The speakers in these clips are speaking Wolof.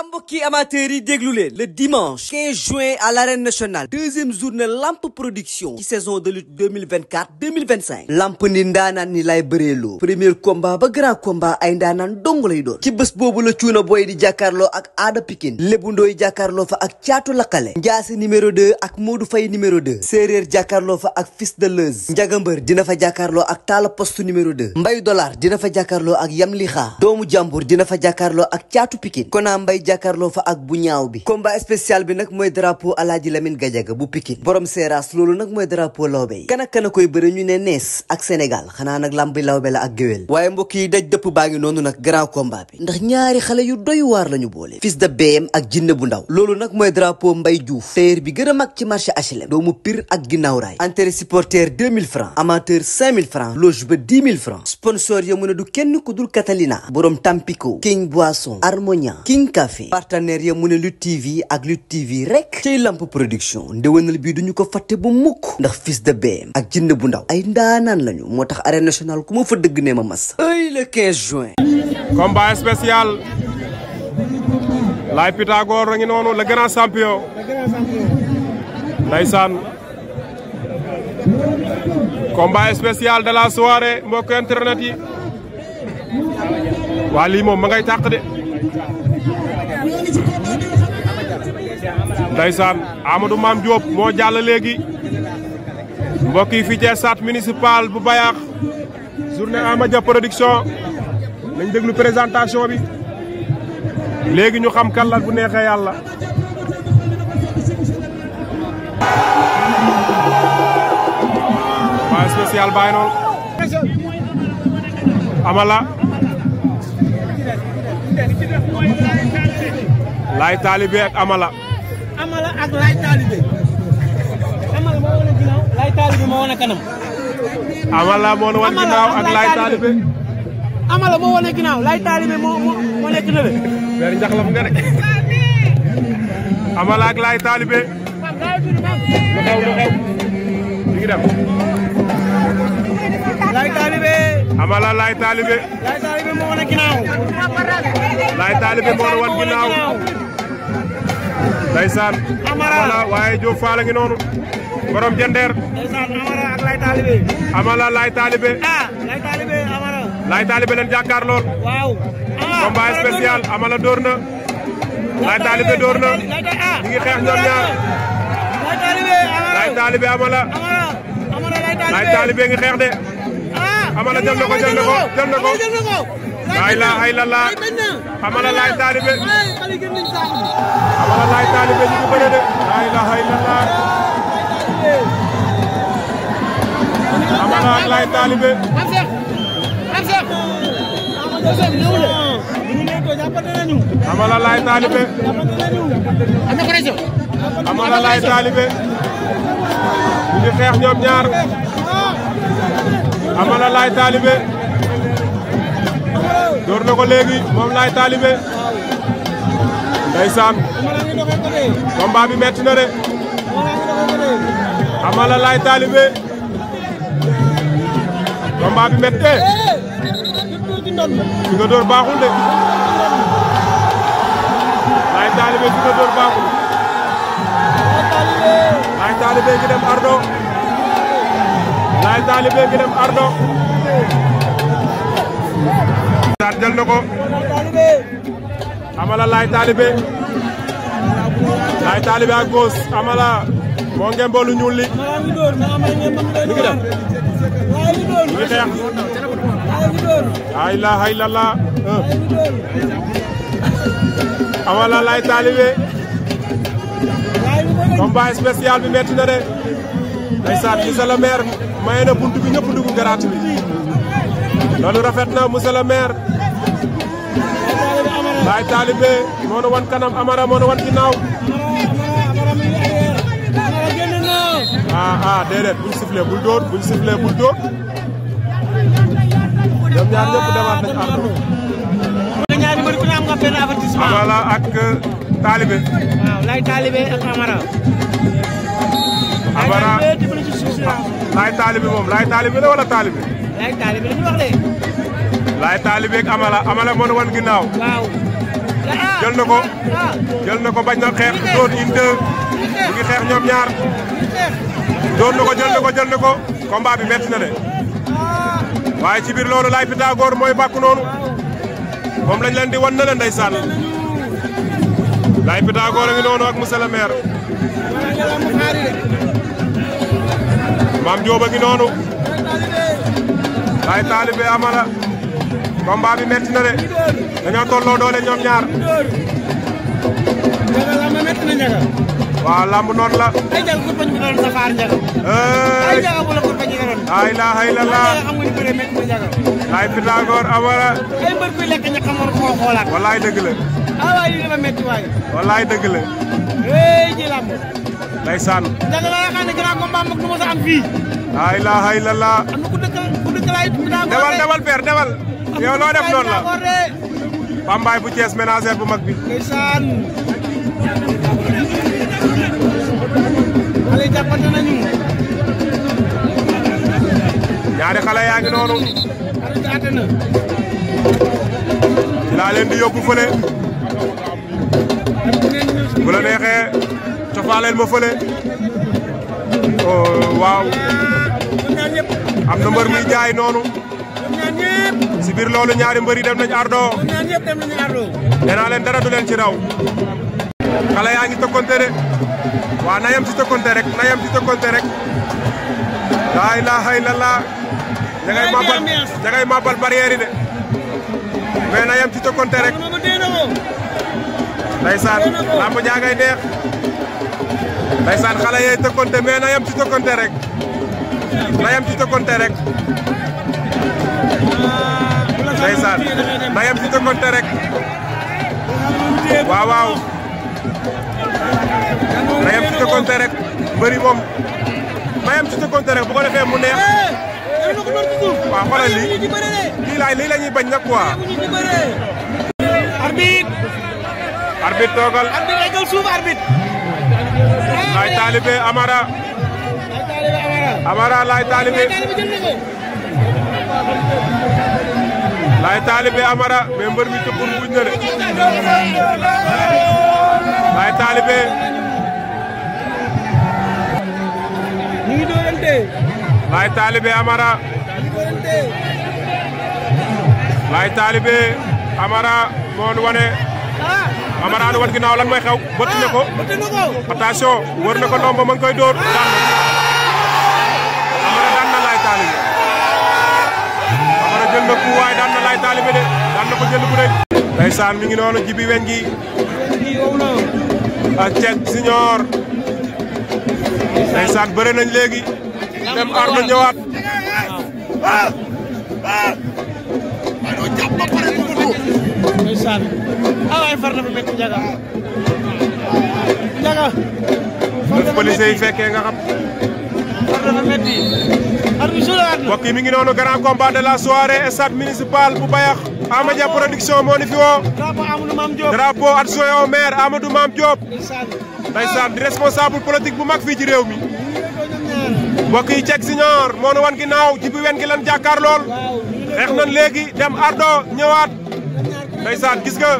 mbokki amateurs yi déglu leen le dimanche 15 juin à l'arène nationale deuxième journée lamp production ci saison de lutte 2024-2025 lamp ni ndaanaan ni lay bëreeloo premier combat ba grand combat ay ndaanaan dong lay doon ci bés boobu la cuuna boy di jàkkaarloo ak Ada Pikine Lébu Ndooy jàkkaarloo fa ak Caatu Lakale Njaase numéro 2 ak Modou Faye numéro 2 Séeréer jàkkaarloo fa ak Fils de Leuz Njagambër dina fa jàkkaarloo ak Talla Poste numéro 2 Mbay Dollar dina fa jàkkaarloo ak Yam Lixa doomu jàmbur dina fa jàkkaarloo ak Caatu Pikine Kona Mbay jàkkaarloo fa ak bu ñaaw bi combat spécial bi nag mooy drapeau Alaaji Lamine Gadiaga bu Pikine borom seeraas loolu nag mooy drapeau lawbe yi kan ak kan a koy bëre ñu ne nees ak Sénégal xanaa nag lambi lawbe la ak géwél waaye mbokk yi daj dëpp baa ngi noonu nag grand combat bi ndax ñaari xale yu doy waar lañu boole Fils de BM ak Jinne bu ndaw loolu nag mooy drapeau Mbay Diouf tailleur bi gën a mag ci marché HLM doomu Pire ak ginnaaw raay entrée supporter 2000 francs amateur 5000 francs loge ba 10 000 francs sponsor ya mu ne du kenn ku dul Catalina borom Tampico King Boisson Harmonia King Café partenaire ya mu ne Lutte TV ak Lutte TV rek cay lamp production ndéwénal bii duñu ko fàtte bu mukk ndax Fils de BM ak Jinne bu ndaw ay ndaanaan lañu moo tax arène nationale ku ma fa dëgg ne ma mas ay le 15 juin combat spécial Laye Pythagore a ngi noonu le grand champion ndeysaan combat spécial de la soirée mbokk internet yi waa lii moom ma ngay tàq de ndeysaan Amadou Mame Diop moo jàll léegi mbokk yi fii ci stade municipal bu Bayakh journée Amadia production nañ déglu présentation bi léegi ñu xam kan la bu neexee yàlla waa spécial bàyyi noonu Amala Laye Talibé ak Amala ak Laye Talibé Amala moo wane ginnaaw Laye Talibé moo wane kanam Amala moo wane ginnaaw ak Laye Talibé Amala moo wane ginnaaw Laye Talibé moo nekk na le ber njaxlaf nga de Amala ak Laye Talibé lu xew mi ngi dem Laye Talibé Amala Laye Talibé moo wane ginnaaw Laye Talibé moo wane ginnaaw ndeysaan Amala waaye Diop Fall a ngi noonu borom jendeer ndeysaan Amala ak Laye Talibé Amala Laye Talibé Laye Talibé Amala Laye Talibé leen jàkkaar lool waaw combat spécial Amala door na Laye Talibé door na ñu ngi xeex ñoom ñaar Laye Talibé Amala Laye Talibé ngi xeex de Amala jël na ko la ilaha illallah Amala Laye Talibé Amala Laye Talibé ñu ngi bëre de la ilaha illallah Amala ak Laye Talibé Amala Laye Talibé Amala Laye Talibé ñu ngi xeex ñoom ñaar Amala Laye Talibé door na ko léegi moom Laye Talibé ndeysaan combat bi metti na de Amala Laye Talibé combat bi metti fi nga door baaxul de Laye Talibé fi nga door baaxul Laye Talibé ngi dem ardo Laye Talibé ngi dem ardo daal jël na ko Amala Laye Talibé à gauche Amala moo ngeen boolu ñuul li mi ngi dem mi ngi xeex la ilaha illallah Amala Laye Talibé combat spécial bi metti na de ndeysaan monsieur le maire maye na buntu bi ñëpp dugg garaat bi loolu rafet na monsieur le maire Laye Talibé moo nu wan kanam Amara moo nu wan ginnaaw déedéet buñ sifflé bul dóor ñoom ñaar ñëpp demaat nañ ardo ñaari mbër ku ne am nga benn avertissement Amala ak Talibé waaw Laye Talibé ak Amara Laye Talibé moom Laye Talibé la wala Talibé Laye Talibé la ñu wax de Laye Talibé ak Amala moo nu wan ginnaaw waaw jël na ko bañ na xeex doon une deux mu ngi xeex ñoom ñaar doon na ko jël na ko combat bi métti na de waaye ci biir loolu Laye Pythagore mooy bàkku noonu moom lañ leen di wan na leen ndeysaan Laye Pythagore a ngi noonu ak monsieur le maire Mame Diop a ngi noonu Laye Talibé Amara combat bi métti na de dañoo tolloo doole ñoom ñaar waaw lamb noonu la ay jaga ko bañ ko doon safar jaga ay jaga bu la ko bañ ko doon la ilaha illallah xam nga ni bëre métti na jaga Laye Pythagore Amara ay mbër bi lekk ña xamoon ko xoolaat wallaay dëgg la waay li dafa métti waay wallaay dëgg la ji lamb ndeysaan jaga la yaakaar ne grand combat mag du ma sa am fii la ilaha illallah am na ku dëkk Laye Pythagore demal père demal yow loo def noonu la Pambaay bu Thiès ménagère bu mag bi ndeysaan xale jàppante nañu ñaari xale yaa ngi noonu ci laa leen di yóbbu fële bu la neexee cofaaleel ma fële waaw am na mbër muy jaay noonu si biir loolu ñaari mbër yi dem nañ ardo nee naa leen dara du leen ci raw xale yaa ngi tokkonte de waa na yem ci tokkonte rek laa ilaha illallah ña ngay mabal barrière yi de mais na yem ci tokkonte rek ndeysaan lamb jaa ngay neex ndeysaan xale yee tokkonte mais na yem ci tokkonte rek ndeysaan na yem ci tokkonte rek waaw waaw na yem ci tokkonte rek mbëri moom na yem ci tokkonte rek bu ko defee mu neex waaw xoolal lii la ñuy bañ nag quoi arbitre toogal Laye Talibé Amara Laye Talibé Laye Talibé Amara mais mbër mi tëbbul buñ na de Laye Talibé ñu ngi doorante Laye Talibé Amara Laye Talibé Amara moo wane Amara nu wan ginnaaw lan mooy xew bëtt na ko attention wër na ko ndomba ma ngi koy dóor Amara daan na Laye Talibé Amara jël na ku waay daan na Laye Talibé de daan na ko jël bu rëy ndeysaan mi ngi noonu jibi weñ gi ak Cek Siñoor ndeysaan bëre nañ léegi dem ardo ñëwaat ndeysaan ay far dafa métti jaga def police yi fekkee nga xam far dafa métti mbokk yi mi ngi noonu grand combat de la soirée stade municipal bu Bayax Amadia production moo ni fi woo drapeau adjoint au maire Amadou Mame Diop ndeysaan di responsable politique bu mag fii ci réew mi mbokk yi Cek Siñoor moo nu wan ginnaaw jibi wen gi lan jàkkaar lool xeex nañ léegi dem ardo ñëwaat ndeysaan gis nga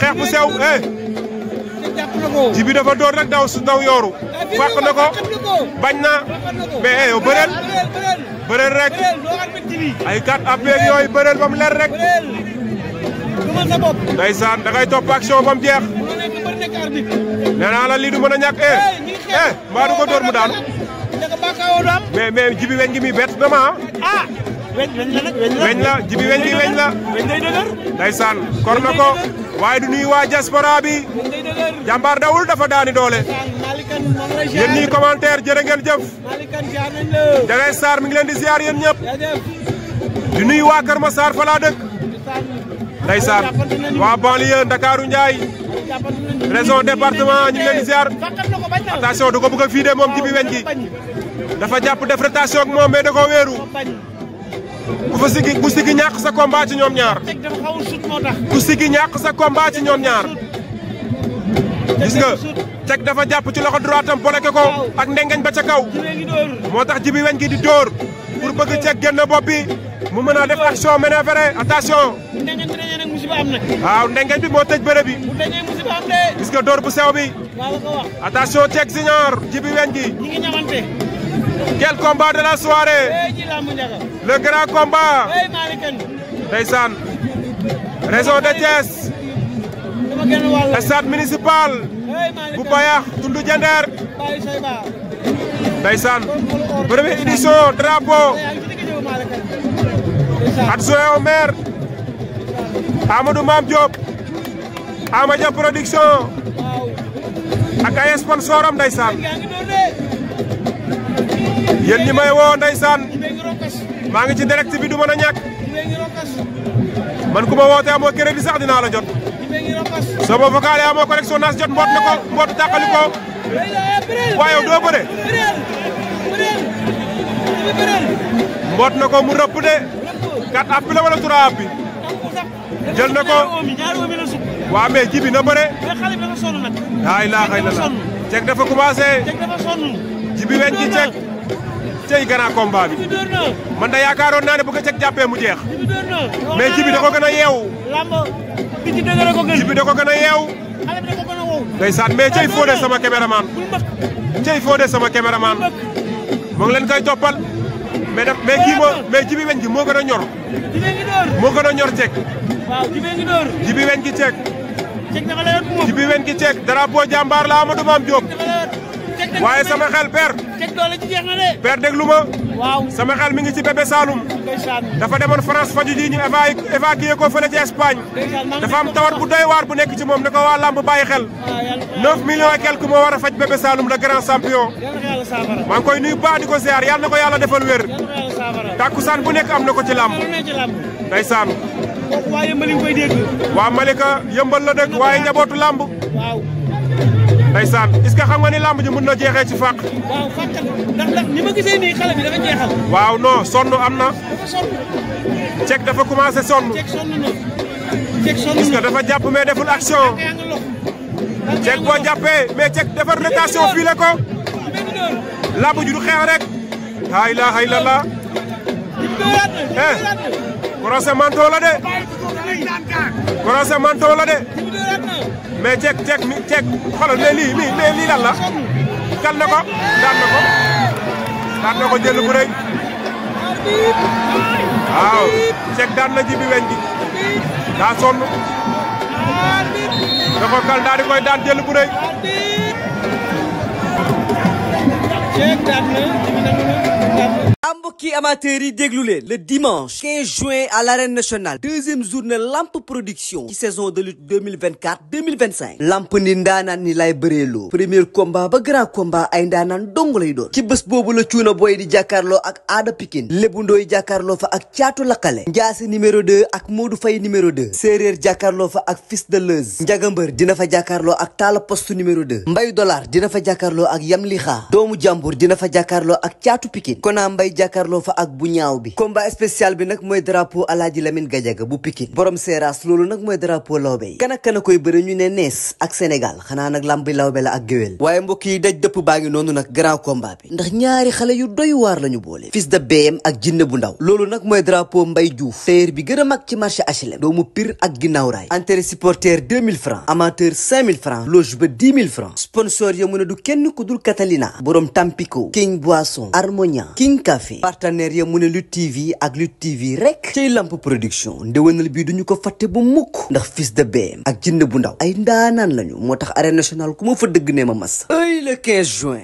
xeex bu sew jibi dafa door rek daw yooru fàq na ko bañ na mais yow bëreel rek ay kat appeeg yooyu bëreel ba mu leer rek ndeysaan da ngay topp action ba mu jeex nee naa la lii du mën a ñàkk mbaa du ko door mu daanu mais jibi weñ gi mi bett na ma weñ la jibi weñ gi weñ la ndeysaan kor na ko waaye du nuyu waa diaspora bi jàmbaar dawul dafa daani doole yéen ñii commentaire jërë ngeen jëf Jagay Sarr mi ngi leen di ziar yéen ñëpp di nuyu waa Kër Massar fa laa dëkk ndeysaan waa banlieue Ndakaaru Njaay région département ñu ngi leen di ziar attention du ko bëgg a fii de moom jibi weñ gi dafa jàpp def rotation ak moom mais da koo wéeru ku sigi ñàkk sa combat ci ñoom ñaar ku sigi ñàkk sa combat ci ñoom ñaar gis nga Cek dafa jàpp ci loxo droite am bloqué ko ak ndengeñ ba ca kaw moo tax jibi weñ gi di dóor pour bëgg Cek génn bopp bi mu mën a def action manœuvre attention musiba am nag. waaw ndengeñ bi moo tëj bëre bi. bu tëjee musiba am de. gis nga door bu sew bi. waaw la ko wax. attention Cek Junior Djiby weñ gi. ñi ngi ñamante. Quel combat de la soirée. ji lamb njaga. Le grand combat. Malick Kane. ndeysaan. région de Thiès. dama gën wàll. stade municipal. bu Bayax Tundu Jender. Baye Seyba. ndeysaan. première édition drapeau. adjoint au maire. Amadou Mame Diop. Amadia production. ak ay sponsor am ndeysaan. yéen ñi may woo ndeysaan. maa ngi ci direct bi du mën a ñàkk. man ku ma wootee amoo crédit sax dinaa la jot. soo ma vocalé amoo connexion naas jot mboot na ko mbootu tàqali ko. waaye yow doo bëre. mboot na ko mu rëpp de. 4 appi la wala 3 appi. jël na ko. waa mais Djiby na bëre. laa ilaaha illallaah. Cek dafa commencé. Djiby weñ gi Cek. cey grand combat bi. man da yaakaaroon naa ne bu ko Cek jàppee mu jeex. mais Djiby da ko gën a yeewu. Djiby da ko gën a yeewu. ndeysaan mais cey Fodé sama caméraman. cey Fodé sama caméraman. moo ngi leen koy toppal. mais kii mais Djiby weñ gi moo gën a ñor. moo gën a ñor Cek. Djiby weñ gi Cek. Djiby weñ gi Cek drapeau jàmbaar la Amadou Mame Diop. waaye sama xel père. père déglu ma. sama xel mi ngi ci bébé Saloum. dafa demoon France faju ji ñu évacué ko fële ci Espagne. dafa am tawat bu doy waar bu nekk ci moom ne ko waa lamb bàyyi xel. 9 millions et quelque moo war a faj bébé Saloum le grand champion. maa ngi koy nuyu baax di ko ziar yàlla na ko yàlla defal wér. takkusaan bu nekk am na ko ci lamb. ndeysaan. waa Malika yëmbal la dëkk waaye njabootu lamb. ndeysaan est-ce que xam nga ni lamb ji mën na jeexee ci fàq. waaw fàq ndax ni ma gisee nii xale bi dafa jeexal. waaw non sonn am na. Cek dafa commencé sonn. Cek sonn na. Cek sonn na est-ce que dafa jàpp mais deful action. Cek boo jàppee mais Cek defar rotation fii la ko. lamb ji du xeex rek. laa ilaaha illallaah. croisé manteau la de. croisé manteau la de. mais Cek xoolal mais lii lan la. kal na ko daan na ko jël bu rëy. waaw Cek daan na Djiby weñ gi. daa sonn. da ko kal daal di koy daan jël bu rëy. Cek daan na Djiby nangu na. mbokki amateurs yi déglu leen le dimanche 15 juin à l'arène nationale deuxième journée lamp production ci saison de lutte 2024-2025 lamp ni ndaanaan ni lay bëreeloo premier combat ba grand combat ay ndaanaan dong lay doon ci bés boobu la cuuna boy di jàkkaarloo ak Ada Pikine Lébu Ndooy jàkkaarloo fa ak Caatu Lakkale Njaase numéro 2 ak Modou Faye numéro 2 Séeréer jàkkaarloo fa ak Fils de Leuz Njagambër dina fa jàkkaarloo ak Talla Poste numéro 2 Mbay Dollar dina fa jàkkaarloo ak Yam Lixa doomu jàmbur dina fa jàkkaarloo ak Caatu Pikine Kona Mbay jàkkaarloo fa ak bu ñaaw bi combat spécial bi nag mooy drapeau Alaaji Lamine Gadiaga bu Pikine borom seeraas loolu nag mooy drapeau lawbe yi kan ak kan a koy bëre ñu ne nees ak Sénégal xanaa nag lambi lawbe la ak géwél waaye mbokk yi daj dëpp baa ngi noonu nag grand combat bi ndax ñaari xale yu doy waar lañu boole Fils de BM ak Jinne bu ndaw loolu nag mooy drapeau Mbay Diouf tailleur bi gën a mag ci marché HLM doomu Pire ak ginnaaw raay entrée supporter 2000 francs amateur 5000 francs loge ba 10 000 francs sponsor ya mu ne du kenn ku dul Catalina borom Tampico King Boisson Harmonia King Café partenaire ya mu ne Lutte TV ak Lutte TV rek cay lamp production ndéwénal bii duñu ko fàtte bu mukk ndax Fils de BM ak Jinne bu ndaw ay ndaanaan lañu moo tax arène nationale ku ma fa dëgg ne ma mas ay le 15 juin